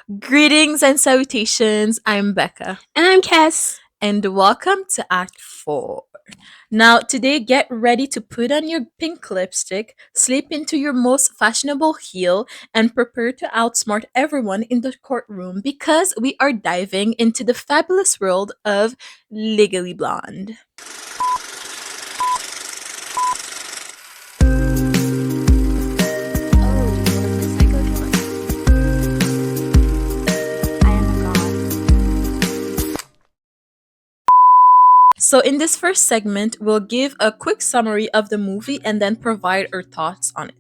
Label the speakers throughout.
Speaker 1: Greetings and salutations. I'm Becca,
Speaker 2: And I'm Cass.
Speaker 1: and welcome to Act 4. Now, today, get ready to put on your pink lipstick, slip into your most fashionable heel, and prepare to outsmart everyone in the courtroom because we are diving into the fabulous world of Legally Blonde.
Speaker 2: Oh, you want to play Psycho Killer? I am a god.
Speaker 1: So, in this first segment, we'll give a quick summary of the movie and then provide our thoughts on it.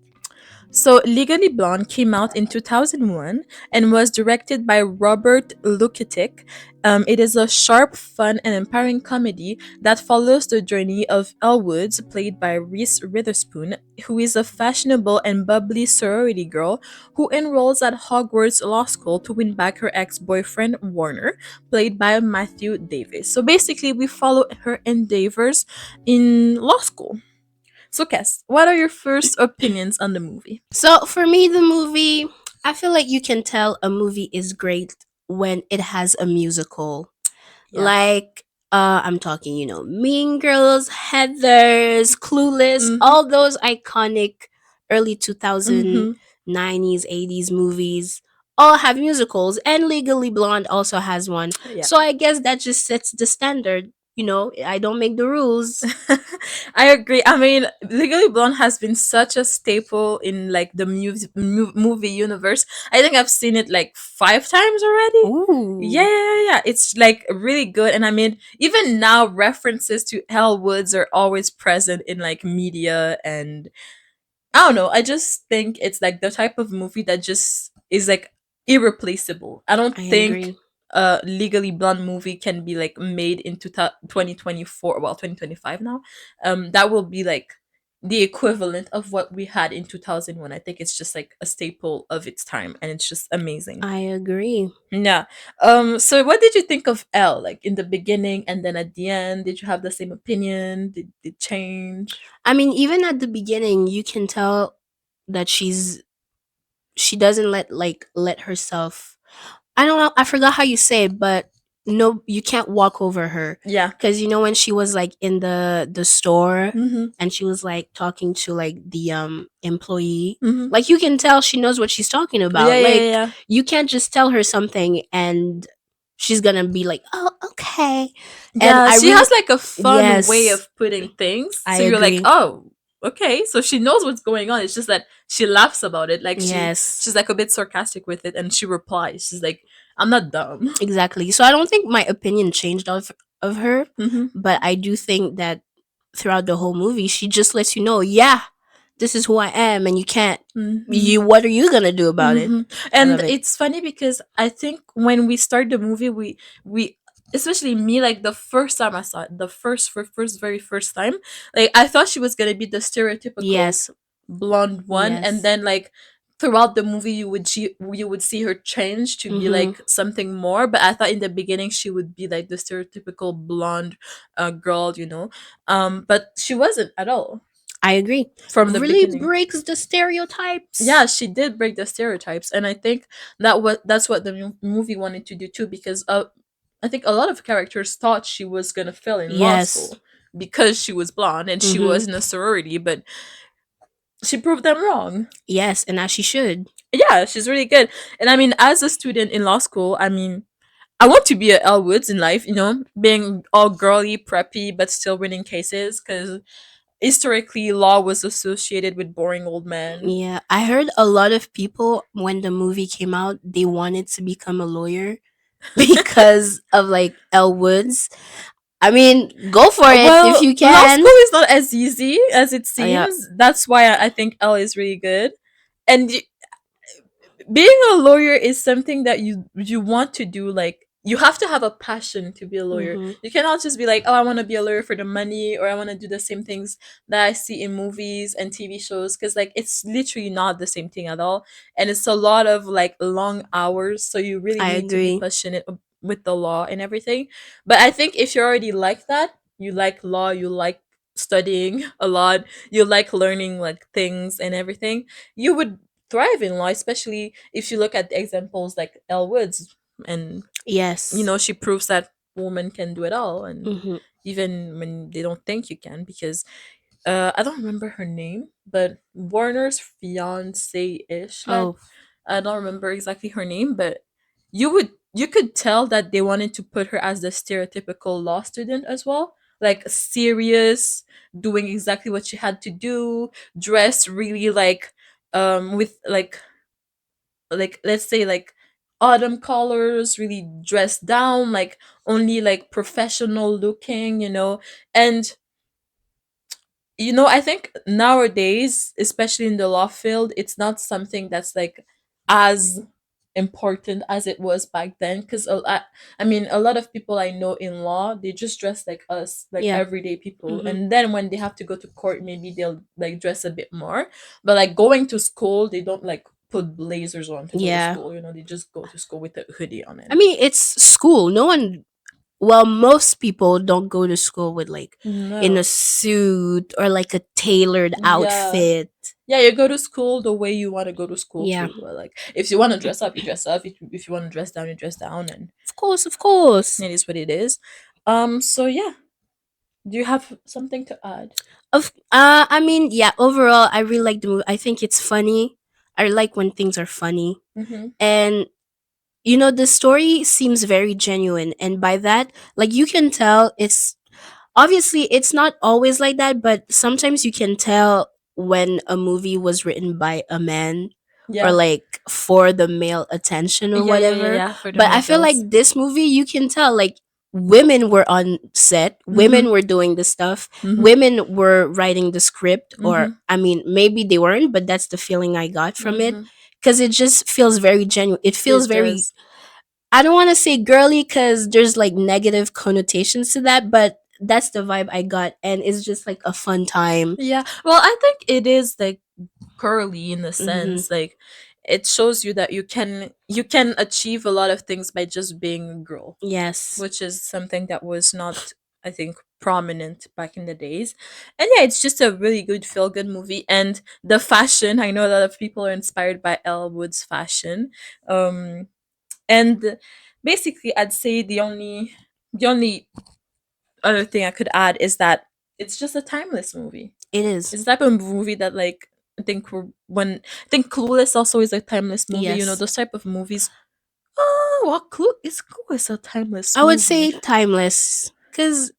Speaker 1: So, Legally Blonde came out in 2001 and was directed by Robert Luketic. It is a sharp, fun, and empowering comedy that follows the journey of Elle Woods, played by Reese Witherspoon, who is a fashionable and bubbly sorority girl who enrolls at Hogwarts Law School to win back her ex boyfriend, Warner, played by Matthew Davis. So, basically, we follow her endeavors in law school. So, Cass, what are your first opinions on the movie?
Speaker 2: So for me, the movie, I feel like you can tell a movie is great when it has a musical.
Speaker 1: Yeah.
Speaker 2: Like, I'm talking, Mean Girls, Heathers, Clueless,
Speaker 1: Mm-hmm.
Speaker 2: all those iconic early 2000
Speaker 1: Mm-hmm.
Speaker 2: 90s, 80s movies all have musicals, and Legally Blonde also has one.
Speaker 1: Yeah.
Speaker 2: So I guess that just sets the standard. I don't make the rules.
Speaker 1: I agree. I mean, Legally Blonde has been such a staple in like the movie universe. I think I've seen it like 5 times already. Yeah,
Speaker 2: Ooh.
Speaker 1: yeah, yeah. It's like really good. And I mean, even now, references to Elle Woods are always present in like media. And I don't know. I just think it's like the type of movie that just is like irreplaceable. I don't
Speaker 2: I
Speaker 1: think
Speaker 2: agree.
Speaker 1: a Legally Blonde movie can be like made in 2024, well, 2025 now. That will be like the equivalent of what we had in 2001. I think it's just like a staple of its time and it's just amazing.
Speaker 2: I agree.
Speaker 1: Yeah. So what did you think of Elle, like in the beginning and then at the end? Did you have the same opinion? Did it change?
Speaker 2: I mean, even at the beginning, you can tell that she doesn't let herself. I don't know. I forgot how you say it, but no, you can't walk over her.
Speaker 1: Yeah.
Speaker 2: Because when she was like in the store,
Speaker 1: Mm-hmm.
Speaker 2: and she was like talking to like the employee,
Speaker 1: Mm-hmm.
Speaker 2: like you can tell she knows what she's talking
Speaker 1: Yeah,
Speaker 2: about.
Speaker 1: yeah, yeah,
Speaker 2: Like,
Speaker 1: yeah.
Speaker 2: you can't just tell her something and she's gonna be like, oh, okay. And
Speaker 1: Yeah,
Speaker 2: I
Speaker 1: she
Speaker 2: really,
Speaker 1: has like a fun way
Speaker 2: yes,
Speaker 1: of putting things.
Speaker 2: I
Speaker 1: So you're like,
Speaker 2: agree.
Speaker 1: oh, okay. So she knows what's going on. It's just that she laughs about it. Like
Speaker 2: Yes,
Speaker 1: she's like a bit sarcastic with it and she replies. She's like, I'm not dumb.
Speaker 2: exactly. So I don't think my opinion changed of her,
Speaker 1: Mm-hmm.
Speaker 2: but I do think that throughout the whole movie, she just lets you know, yeah, this is who I am, and you can't.
Speaker 1: Mm-hmm.
Speaker 2: You, what are you gonna do about it?
Speaker 1: Mm-hmm.
Speaker 2: I
Speaker 1: And
Speaker 2: love it.
Speaker 1: it's funny because I think when we start the movie, we especially me, like the first time I saw it, the very first time, like I thought she was gonna be the stereotypical
Speaker 2: Yes,
Speaker 1: blonde one, and
Speaker 2: yes.
Speaker 1: then like throughout the movie you would see her change to be
Speaker 2: Mm-hmm.
Speaker 1: like something more. But I thought in the beginning she would be like the stereotypical blonde girl, but she wasn't at all
Speaker 2: I agree.
Speaker 1: from the
Speaker 2: Really
Speaker 1: beginning.
Speaker 2: breaks the
Speaker 1: Yeah,
Speaker 2: stereotypes.
Speaker 1: she did break the stereotypes, and I think that's what the movie wanted to do too. Because I think a lot of characters thought she was gonna fail in law
Speaker 2: Yes.
Speaker 1: school because she was blonde and she
Speaker 2: Mm-hmm.
Speaker 1: was in a sorority, but she proved them wrong.
Speaker 2: Yes, and as she should.
Speaker 1: Yeah, she's really good. And I mean, as a student in law school, I mean, I want to be a Elle Woods in life, being all girly, preppy, but still winning cases. Because historically, law was associated with boring old men.
Speaker 2: Yeah, I heard a lot of people when the movie came out, they wanted to become a lawyer because of like Elle Woods. I mean, go for it if
Speaker 1: Well,
Speaker 2: you
Speaker 1: law
Speaker 2: can.
Speaker 1: school is not as easy as it
Speaker 2: Yeah,
Speaker 1: seems. That's why I think Elle is really good. And being a lawyer is something that you want to do. Like you have to have a passion to be a lawyer.
Speaker 2: mm-hmm.
Speaker 1: You cannot just be like, oh, I want to be a lawyer for the money, or I want to do the same things that I see in movies and TV shows, because like it's literally not the same thing at all. And it's a lot of like long hours, so you really
Speaker 2: I
Speaker 1: need to be
Speaker 2: agree.
Speaker 1: passionate with the law and everything. But I think if you're already like that, you like law, you like studying a lot, you like learning like things and everything, you would thrive in law, especially if you look at the examples like Elle Woods, and
Speaker 2: Yes.
Speaker 1: she proves that women can do it all, and
Speaker 2: Hmm.
Speaker 1: even when they don't think you can, because I don't remember her name, but Warner's fiance ish.
Speaker 2: Oh,
Speaker 1: I don't remember exactly her name, but you could tell that they wanted to put her as the stereotypical law student as well, like serious, doing exactly what she had to do, dressed really like with like let's say like autumn colors, really dressed down, like only like professional looking, and I think nowadays, especially in the law field, it's not something that's like as important as it was back then. Because I mean, a lot of people I know in law, they just dress like us, like
Speaker 2: yeah.
Speaker 1: everyday people.
Speaker 2: Hmm.
Speaker 1: And then when they have to go to court, maybe they'll like dress a bit more. But like going to school, they don't like put blazers on to go to
Speaker 2: Yeah.
Speaker 1: school. They just go to school with a hoodie on
Speaker 2: I
Speaker 1: it.
Speaker 2: mean, it's school. No one, well, most people don't go to school with like in a
Speaker 1: No.
Speaker 2: suit or like a tailored
Speaker 1: Yeah.
Speaker 2: outfit.
Speaker 1: Yeah, you go to school the way you want to go to school
Speaker 2: Yeah.
Speaker 1: too. Like if you want to dress up, you dress up. If you want to dress down, you dress down, and
Speaker 2: Of course, of course.
Speaker 1: it is what it is. So yeah, do you have something to add?
Speaker 2: I mean, yeah, overall I really like the movie. I think it's funny. I like when things are funny.
Speaker 1: Mm-hmm.
Speaker 2: And the story seems very genuine, and by that, like, you can tell it's obviously it's not always like that, but sometimes you can tell when a movie was written by a man, or
Speaker 1: Yeah,
Speaker 2: like for the male attention or whatever.
Speaker 1: yeah. For the
Speaker 2: But I
Speaker 1: male
Speaker 2: feel like
Speaker 1: gaze.
Speaker 2: this movie, you can tell, like, women were on set,
Speaker 1: Mm-hmm.
Speaker 2: women were doing the stuff,
Speaker 1: Mm-hmm.
Speaker 2: women were writing the script, or
Speaker 1: Mm-hmm.
Speaker 2: I mean, maybe they weren't, but that's the feeling I got from it.
Speaker 1: Mm-hmm.
Speaker 2: Because it just feels very genuine. It feels
Speaker 1: It
Speaker 2: very,
Speaker 1: does.
Speaker 2: I don't want to say girly because there's like negative connotations to that, but that's the vibe I got, and it's just like a fun time.
Speaker 1: Yeah. Well, I think it is like girly in a
Speaker 2: Hmm.
Speaker 1: sense, like it shows you that you can achieve a lot of things by just being a girl,
Speaker 2: Yes.
Speaker 1: which is something that was not, I think, prominent back in the days. And yeah, it's just a really good feel good movie. And the fashion, I know a lot of people are inspired by Elle Wood's fashion. And basically, I'd say the only other thing I could add is that it's just a timeless movie.
Speaker 2: It is.
Speaker 1: It's the type of movie that, like, I think Clueless also is a timeless movie.
Speaker 2: Yes.
Speaker 1: Those type of movies. Oh, well, Clueless a timeless
Speaker 2: I would
Speaker 1: movie.
Speaker 2: say timeless. Because,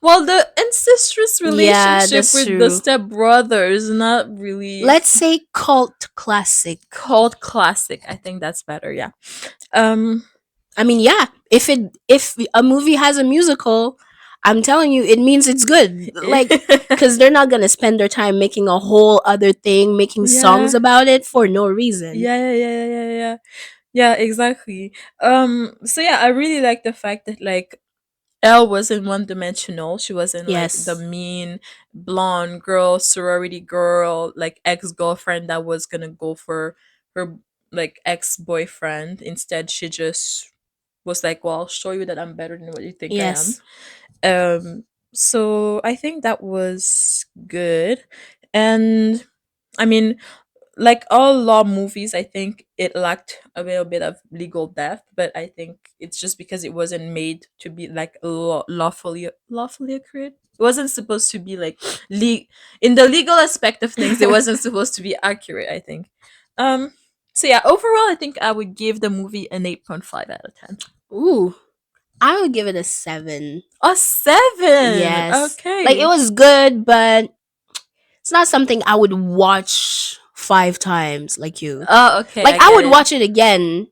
Speaker 1: Well, the incestuous
Speaker 2: yeah,
Speaker 1: relationship
Speaker 2: that's
Speaker 1: with the
Speaker 2: true.
Speaker 1: stepbrother is not really
Speaker 2: Let's say cult classic.
Speaker 1: called classic. I think that's better. Yeah. Um.
Speaker 2: I mean, yeah, if a movie has a musical, I'm telling you, it means it's good. Like, because they're not going to spend their time making a whole other thing, making songs
Speaker 1: Yeah.
Speaker 2: about it for no reason.
Speaker 1: Yeah. Yeah. Yeah. Yeah. Yeah. Yeah. Exactly. So yeah, I really like the fact that, like, Elle wasn't one dimensional. She wasn't like the
Speaker 2: Yes.
Speaker 1: mean blonde girl, sorority girl, like ex girlfriend that was gonna go for her like ex boyfriend. Instead, she just was like, "Well, I'll show you that I'm better than what you think I am."
Speaker 2: Yes.
Speaker 1: Um, so I think that was good, and I mean, like all law movies, I think it lacked a little bit of legal depth, but I think it's just because it wasn't made to be like lawfully accurate. It wasn't supposed to be like in the legal aspect of things. It wasn't supposed to be accurate, I think. Um. So yeah, overall, I think I would give the movie an 8.5 out of 10.
Speaker 2: Ooh, I would give it a 7.
Speaker 1: A 7.
Speaker 2: Yes. Like, it
Speaker 1: Okay.
Speaker 2: was good, but it's not something I would watch 5 times like you.
Speaker 1: Oh, okay,
Speaker 2: Like,
Speaker 1: I
Speaker 2: I
Speaker 1: get
Speaker 2: would
Speaker 1: it.
Speaker 2: watch it again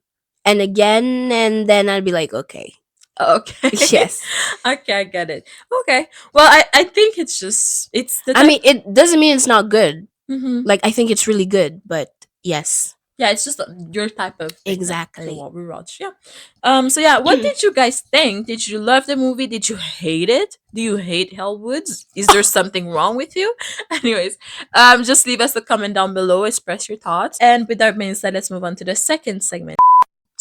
Speaker 2: and again, and then I'd be like, okay.
Speaker 1: Okay.
Speaker 2: Yes.
Speaker 1: Okay, I get it. Okay. Well, I think it's the
Speaker 2: I
Speaker 1: type.
Speaker 2: mean, it doesn't mean it's not good.
Speaker 1: Hmm.
Speaker 2: Like, I think it's really good, but yes,
Speaker 1: Yeah, it's just your type of thing that to
Speaker 2: exactly.
Speaker 1: what we watch. Yeah. So yeah, what did you guys think? Did you love the movie? Did you hate it? Do you hate Hellwoods? Is there something wrong with you? Anyways, just leave us a comment down below. Express your thoughts. And with that being said, let's move on to the second segment.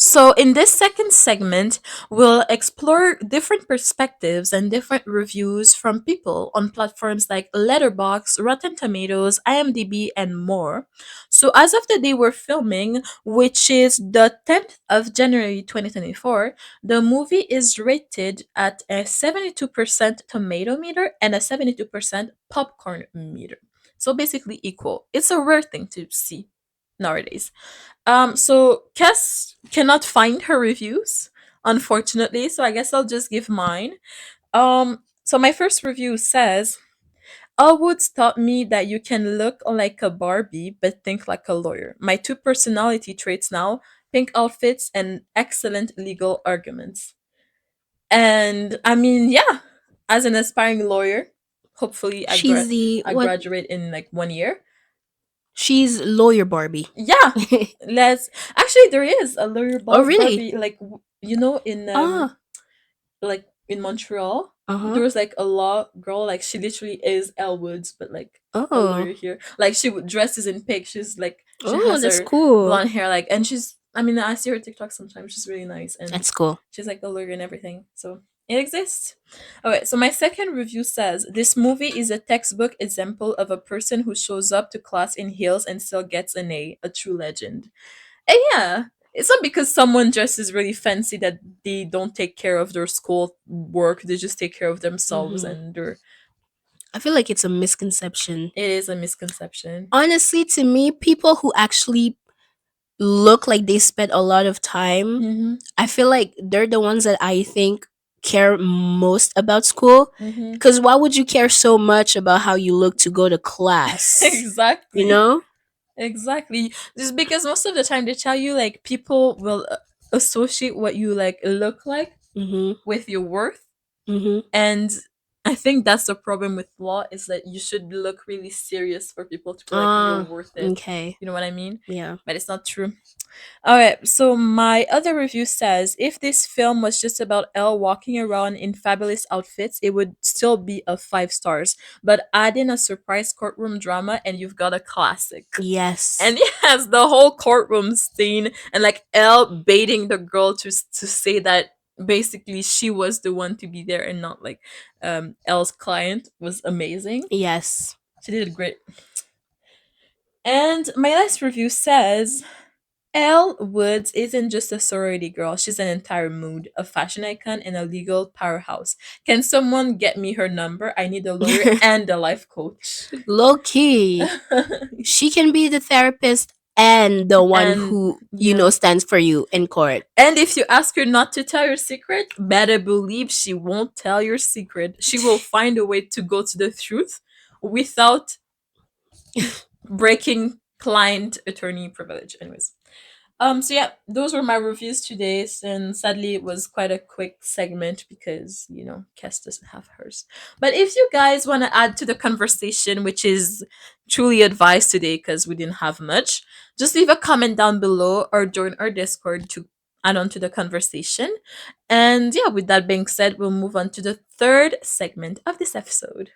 Speaker 1: So, in this second segment, we'll explore different perspectives and different reviews from people on platforms like Letterboxd, Rotten Tomatoes, IMDb, and more. So, as of the day we're filming, which is the 10th of January 2024, the movie is rated at a 72% tomato meter and a 72% popcorn meter. So, basically equal. It's a rare thing to see nowadays. So Cass cannot find her reviews, unfortunately, so I guess I'll just give mine. So my first review says, Elwood's taught me that you can look like a Barbie but think like a lawyer. My two personality traits now, pink outfits and excellent legal arguments. And I mean, yeah, as an aspiring lawyer, hopefully
Speaker 2: She's the
Speaker 1: I
Speaker 2: what?
Speaker 1: graduate in like 1 year.
Speaker 2: She's lawyer Barbie.
Speaker 1: Yeah, let's actually there is a lawyer
Speaker 2: Oh, really?
Speaker 1: Barbie like you know in
Speaker 2: Ah,
Speaker 1: like in Montreal
Speaker 2: uh
Speaker 1: there
Speaker 2: huh.
Speaker 1: was like a law girl like she literally is Elle Woods but like a
Speaker 2: Oh,
Speaker 1: lawyer here like dresses in pink she's like she
Speaker 2: oh,
Speaker 1: has
Speaker 2: that's
Speaker 1: her
Speaker 2: cool.
Speaker 1: blonde hair like and she's I mean I see her TikTok sometimes she's really nice and
Speaker 2: That's cool.
Speaker 1: she's like a lawyer and everything so it exists. Okay, so my second review says this movie is a textbook example of a person who shows up to class in heels and still gets an A true legend. And yeah, it's not because someone dresses really fancy that they don't take care of their school work. They just take care of themselves,
Speaker 2: Hmm.
Speaker 1: and they're,
Speaker 2: I feel like it's a misconception.
Speaker 1: it is a misconception.
Speaker 2: Honestly, to me, people who actually look like they spent a lot of time,
Speaker 1: Mm-hmm.
Speaker 2: I feel like they're the ones that I think care most about school.
Speaker 1: Mm-hmm.
Speaker 2: Because why would you care so much about how you look to go to class? You
Speaker 1: Exactly.
Speaker 2: know?
Speaker 1: Exactly. Just because most of the time they tell you like people will associate what you like look like
Speaker 2: Mm
Speaker 1: with your worth.
Speaker 2: hmm. Mm hmm.
Speaker 1: And I think that's the problem with law is that you should look really serious for people to feel like you're
Speaker 2: Ah,
Speaker 1: worth it.
Speaker 2: okay.
Speaker 1: You know what I mean?
Speaker 2: Yeah.
Speaker 1: But it's not true. Alright, so my other review says if this film was just about Elle walking around in fabulous outfits, it would still be a 5 stars. But add in a surprise courtroom drama and you've got a classic.
Speaker 2: Yes.
Speaker 1: And yes, the whole courtroom scene and like Elle baiting the girl to say that basically she was the one to be there and not like Elle's client was amazing.
Speaker 2: Yes.
Speaker 1: She did great. And my last review says Elle Woods isn't just a sorority girl, she's an entire mood, a fashion icon, and a legal powerhouse. Can someone get me her number? I need a lawyer and a life coach.
Speaker 2: Low key. She can be the therapist and the one
Speaker 1: And
Speaker 2: who,
Speaker 1: yeah.
Speaker 2: stands for you in court.
Speaker 1: And if you ask her not to tell your secret, better believe she won't tell your secret. She will find a way to go to the truth without breaking client attorney privilege. Anyways. So yeah, those were my reviews today, and sadly it was quite a quick segment because Kes doesn't have hers. But if you guys want to add to the conversation, which is truly advised today because we didn't have much, just leave a comment down below or join our Discord to add on to the conversation. And yeah, with that being said, we'll move on to the third segment of this episode.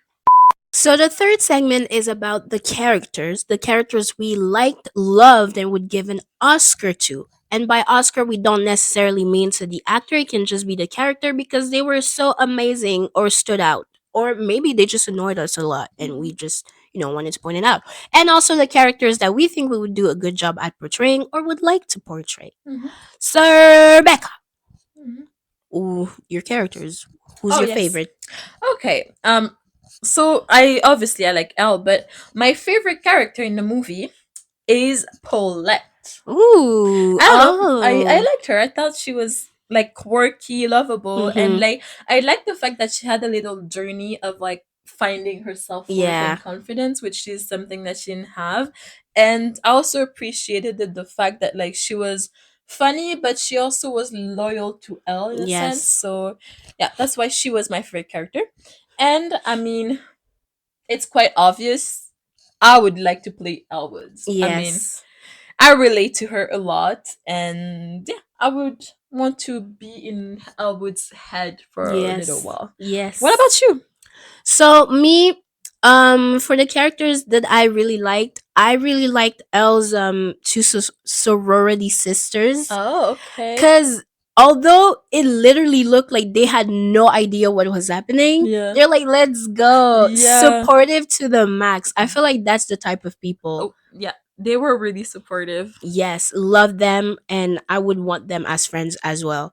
Speaker 2: So the third segment is about the characters we liked, loved, and would give an Oscar to. And by Oscar, we don't necessarily mean to the actor, it can just be the character because they were so amazing or stood out. Or maybe they just annoyed us a lot and we
Speaker 1: Mhm,
Speaker 2: just, wanted to point it out. And also the characters that we think we would do a good job at portraying or would like to portray.
Speaker 1: mhm,
Speaker 2: Sir Becca,
Speaker 1: mhm.
Speaker 2: ooh, your characters. Who's
Speaker 1: Oh
Speaker 2: your
Speaker 1: yes.
Speaker 2: favorite?
Speaker 1: Okay. So I like Elle, but my favorite character in the movie is Paulette.
Speaker 2: Ooh,
Speaker 1: I don't know. I
Speaker 2: oh.
Speaker 1: liked her. I thought she was like quirky, lovable, and
Speaker 2: Mm-hmm.
Speaker 1: like I liked the fact that she had a little journey of like finding her self worth
Speaker 2: Yeah.
Speaker 1: and confidence, which is something that she didn't have. And I also appreciated the fact that like she was funny, but she also was loyal to Elle in a sense.
Speaker 2: Yes.
Speaker 1: So yeah, that's why she was my favorite character. And I mean, it's quite obvious. I would like to play Elwoods. I mean,
Speaker 2: Yes.
Speaker 1: I relate to her a lot, and yeah, I would want to be in Elwood's head for a little
Speaker 2: Yes.
Speaker 1: while. What
Speaker 2: Yes.
Speaker 1: about you?
Speaker 2: So me, For the characters that I really liked Elle's two sorority sisters.
Speaker 1: Oh, okay.
Speaker 2: Cause although it literally looked like they had no idea what was happening,
Speaker 1: Yeah.
Speaker 2: they're like, let's go.
Speaker 1: Yeah.
Speaker 2: Supportive to the max. I feel like that's the type of people.
Speaker 1: Oh, yeah. They were really supportive.
Speaker 2: Yes, love them and I would want them as friends as well.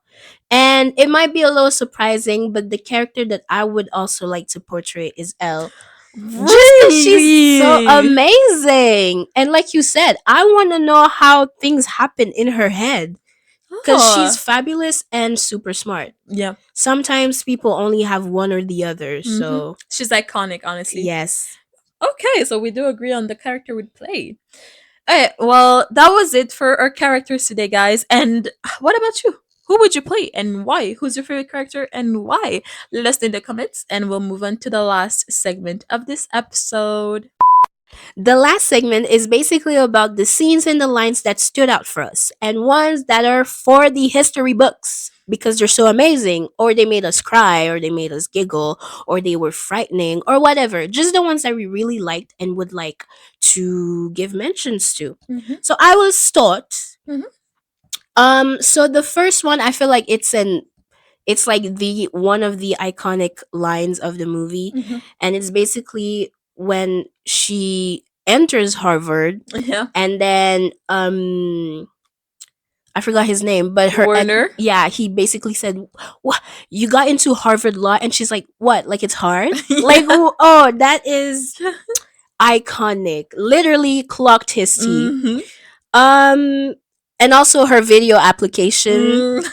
Speaker 2: And it might be a little surprising, but the character that I would also like to portray is Elle. Just because she's so
Speaker 1: Really?
Speaker 2: amazing. And like you said, I want to know how things happen in her head because she's
Speaker 1: Oh.
Speaker 2: fabulous and super smart.
Speaker 1: Yeah.
Speaker 2: Sometimes people only have one or the other.
Speaker 1: Mm-hmm.
Speaker 2: So,
Speaker 1: She's iconic, honestly.
Speaker 2: yes.
Speaker 1: Okay, so we do agree on the character we'd play. Okay, well, that was it for our characters today, guys. And what about you? Who would you play and why? Who's your favorite character and why? Let us know in the comments, and we'll move on to the last segment of this episode.
Speaker 2: The last segment is basically about the scenes and the lines that stood out for us and ones that are for the history books because they're so amazing, or they made us cry, or they made us giggle, or they were frightening, or whatever. Just the ones that we really liked and would like to give mentions to.
Speaker 1: Mm-hmm.
Speaker 2: So I will start.
Speaker 1: Mm-hmm.
Speaker 2: So the first one, I feel like it's like the one of the iconic lines of the movie,
Speaker 1: Mm-hmm.
Speaker 2: and it's basically when she enters Harvard,
Speaker 1: Yeah.
Speaker 2: and then I forgot his name, but
Speaker 1: Warner.
Speaker 2: yeah, he basically said, "What, you got into Harvard Law?" And she's like, "What? Like it's hard?" Like,
Speaker 1: Yeah.
Speaker 2: oh, that is iconic. Literally clocked his T.
Speaker 1: Mm-hmm.
Speaker 2: Um, and also her video application,
Speaker 1: Mm.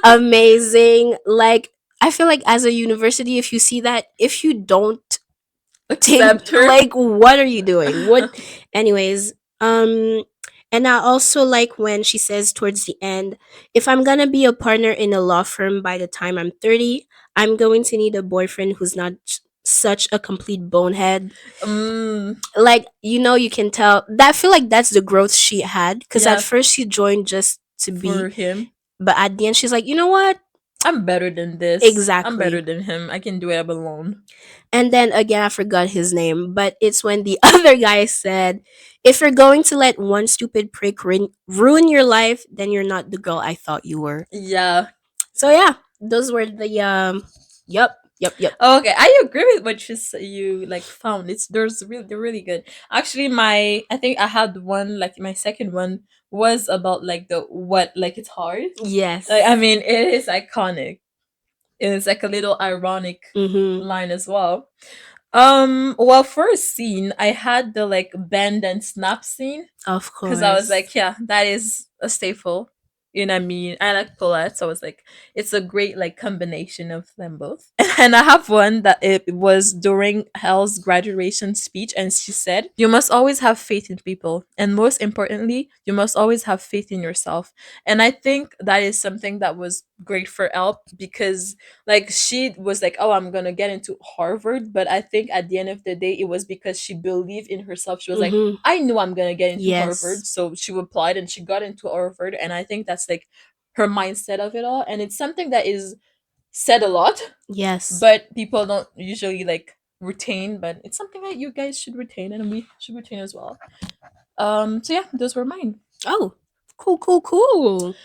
Speaker 2: amazing. Like, I feel like as a university, if you see that, if you don't think,
Speaker 1: Accept her.
Speaker 2: like, what are you doing? What? Anyways, and I also like when she says towards the end, if I'm gonna be a partner in a law firm by the time I'm 30, I'm going to need a boyfriend who's not such a complete bonehead.
Speaker 1: Mm,
Speaker 2: Like, you can tell that. I feel like that's the growth she had, because at
Speaker 1: yeah,
Speaker 2: first she joined just to
Speaker 1: for
Speaker 2: be,
Speaker 1: him.
Speaker 2: but at the end she's like, you know what?
Speaker 1: I'm better than this. I'm better
Speaker 2: Exactly.
Speaker 1: than him. I can do it alone.
Speaker 2: And then again, I forgot his name, but it's when the other guy said, if you're going to let one stupid prick ruin your life, then you're not the girl I thought you were.
Speaker 1: Yeah.
Speaker 2: So yeah, those were the yep, yep, yep.
Speaker 1: Okay, I agree with what you like found. They're really good. Actually, I think I had one, like my second one was about like the what, like it's hard.
Speaker 2: Yes.
Speaker 1: Like I mean, it is iconic. It's like a little ironic
Speaker 2: Mm-hmm.
Speaker 1: line as well. Well, for a scene, I had the like bend and snap scene
Speaker 2: Of
Speaker 1: because I was
Speaker 2: course.
Speaker 1: like, yeah, that is a staple. You know what I mean? I like Paulette, so I was like, it's a great like combination of them both. And I have one that it was during Helle's graduation speech, and she said, "You must always have faith in people, and most importantly, you must always have faith in yourself." And I think that is something that was great for Elle because like she was like, oh, I'm gonna get into Harvard, but I think at the end of the day it was because she believed in herself. She was like,
Speaker 2: Mm-hmm.
Speaker 1: I knew I'm gonna get into Harvard,
Speaker 2: Yes.
Speaker 1: so she applied and she got into Harvard, and I think that's like her mindset of it all, and it's something that is said a lot,
Speaker 2: Yes.
Speaker 1: but people don't usually like retain, but it's something that you guys should retain and we should retain as well. So yeah, those were mine.
Speaker 2: Oh, cool, cool, cool.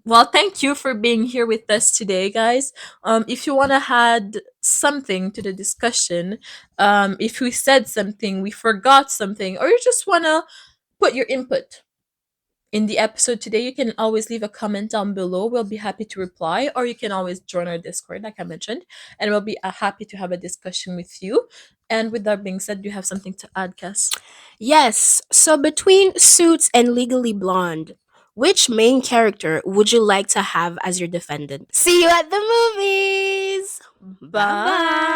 Speaker 1: Well, thank you for being here with us today, guys. If you want to add something to the discussion, if we said something, we forgot something, or you just want to put your input in the episode today, you can always leave a comment down below. We'll be happy to reply, or you can always join our Discord, like I mentioned, and we'll be happy to have a discussion with you. And with that being said, do you have something to add, Cass?
Speaker 2: Yes. So between Suits and Legally Blonde, which main character would you like to have as your defendant? See you at the movies. Bye
Speaker 1: Bye.
Speaker 2: bye.